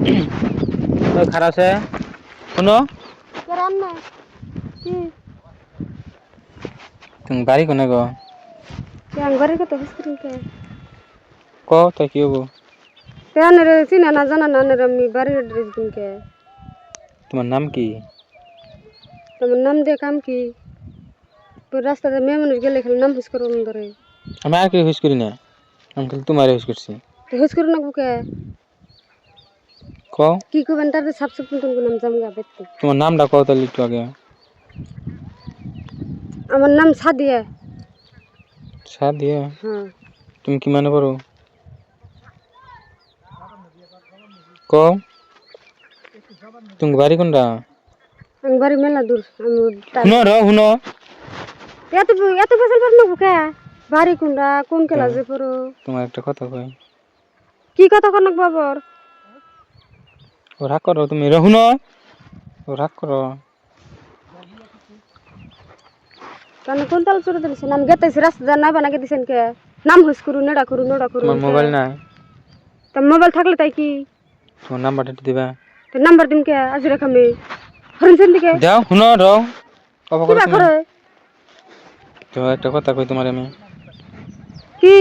তো খারাপ আছে শুনো রান্না কি তুমি বাড়ি কোনে গো আঙ্গারে কত বিস্কুট কে ক তাই কি হবো কেন রে চিনা না জানা না রে আমি বাড়ির ড্রেস দিনকে তোমার নাম কি তোমার নাম দিয়ে কাম কি তোর রাস্তাতে মেয়ে মানুষ গেলে খালি নাম হুস করুন ধরে আমি আর কি হুস করি না আমি খালি তোমার হুস করছি তো হুস করুন না বুকে ক কি করবেন তার সাপ সাপ তুমি নাম জামগা বেতে তোমার নামটা কও তাহলে একটু আগে আমার নাম সাদিয়া সাদিয়া হ্যাঁ তুমি কি মনে করো ক তুমি বাড়ি কোনটা আমি বাড়ি মেলা দূর আমি শুনো র শুনো এত এত ফসল পার না বুকে বাড়ি কোনটা কোন ক্লাসে পড়ো তোমার একটা কথা কই কি কথা কনক বাবর ও রাগ করো তুমি র শুনো ও রাগ করো কারণ কোন তাল চড়ে দিছেন আমি গেতেছি রাস্তা না বানাকে দিছেন কে নাম হুস করুন নেড়া করুন নোড়া করুন তোমার মোবাইল নাই তা মোবাইল থাকলে তাই কি তোমার নাম্বারটা একটু দিবা তো নাম্বার দিম কে আজ রেখামে হরনছেন দিকে দাও শুনো র অফ কি করো বা তুমি করে তো একটা কথা কই তোমার আমি কি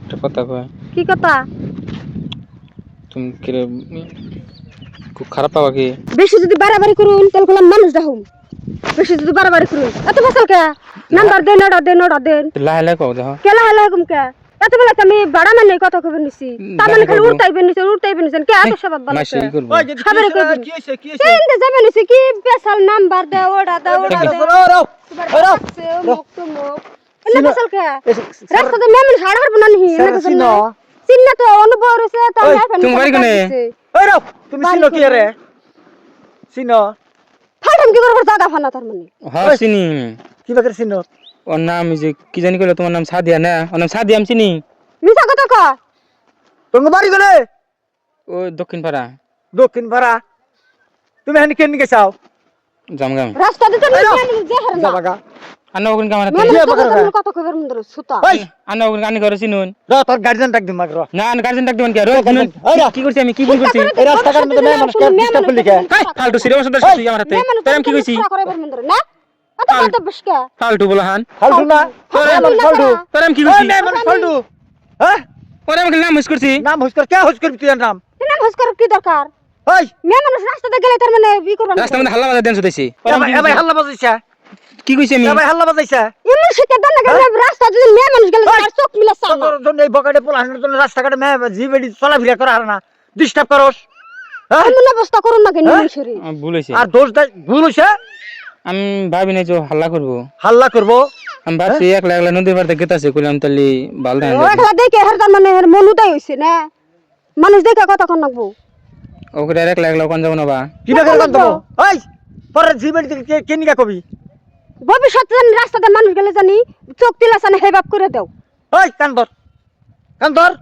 একটা কথা কই কি কথা তুমি কি রে খুব খারাপ পাবা কি বেশি যদি বাড়াবাড়ি করুন তাহলে কলাম মানুষ দেখাম বেশি যদি বাড়াবাড়ি করুন এত ফসল কে নাম্বার দেন নোড়া দেন লাহে লাহে কও দেখো কেলা হেলা হুকুম কে এত বেলা আমি বাড়া মানে কথা কবে নিছি তার মানে খালি উড়তাইবেন নিছেন কে এত সবাব বানাছে মাসি কি করব সবারে কই কি হইছে কি হইছে কেন যাবে নিছি কি স্পেশাল নাম্বার দে ওড়া দে মুখ তো মুখ এনে ফসল কে রাস্তাতে মেমন ছাড় পারবো না নি এনে ফসল না চিন্না তো অনুভব হইছে তা ওই, নাই পানি তুমি বাড়ি কোনে? ওই রাও তুমি চিনো কি রে চিনো ফাটাম কি করব জায়গা ফানা তার মানে হ্যাঁ চিনি কি বাকের চিনো ওর নাম যে কি জানি কইলো তোমার নাম সাদিয়া না ওর নাম সাদিয়া আমি চিনি মিছা কথা ক তোমার বাড়ি গলে ওই দক্ষিণ পাড়া দক্ষিণ ভাড়া তুমি এখানে কেন গেছাও জামগাম রাস্তাতে তো মেমন যে হার না যাবাগা আন্না ওখানে কামারা মেমন কথা কইবার মন ধরে সুতা ওই আন্না ওখানে কানি করে চিনুন র তোর গার্জিয়ান ডাক দিম মাগ র না আন গার্জেন ডাক দিবেন কি আর ওই শুনুন ওইরা। কি করছি আমি কি ভুল করছি এই রাস্তাঘাট মধ্যে মেয়ে মানুষ ডিস্টার্ব করলি কে হাই ফালতু সিরিয়াস কথা শুনছি আমার হাতে তাই আমি কি কইছি করাইবার মন ধরে না এত কথা বসকা ফালতু বলা হান ফালতু না তোরে- মেয়ে মানুষ ফালতু তোরে আমি কি ওই কইছি মেয়ে মানুষ ফালতু হ্যাঁ ওরে আমি নাম মিস করছি নাম হুস্কর কে হুস্কর তুই নাম না হস করার কি দরকার ওই মেয়ে মানুষ রাস্তাতে গেলে তার মানে ই করবার রাস্তার মধ্যে হাল্লা বাজা দেন শুতেছি এবাই হাল্লা বাজাইছা কি কইছি আমি এবাই হাল্লা বাজাইছা এমন শিখে দেন না গেলে রাস্তা যদি মেয়ে মানুষ গেলে তার চোখ মিলা সামনে তোর জন্য এই বকাটে পোলাহানের জন্য রাস্তাঘাটে মেয়ে জিবেডি চলাফেরা করা হার না ডিস্টার্ব করস হ্যাঁ এমন অবস্থা করুন না কেন মানুষেরই আমি ভুল হইছে আর দোষ দেয় ভুল হইছে আমি ভাবি নাই যে ও হাল্লা করবো হাল্লা করবো আমি ভাবছি একলা একলা নদীর পাড়তে গেতাছে কইলাম তাহলে ভালো না ও একলা দেখে হের তার মানে হের মন উদাই হইছে না মানুষ দেখে কথা কোন নাকবো ওকে একলা একলা কোন যাব না বা কি বেকার কান দেবো ওই পরে জিবেডি থেকে কে নিকা কবি ভবিষ্যতে জানি রাস্তাতে মানুষ গেলে জানি চোখ তিলাসানে হেবাব করে দাও ওই কান ধর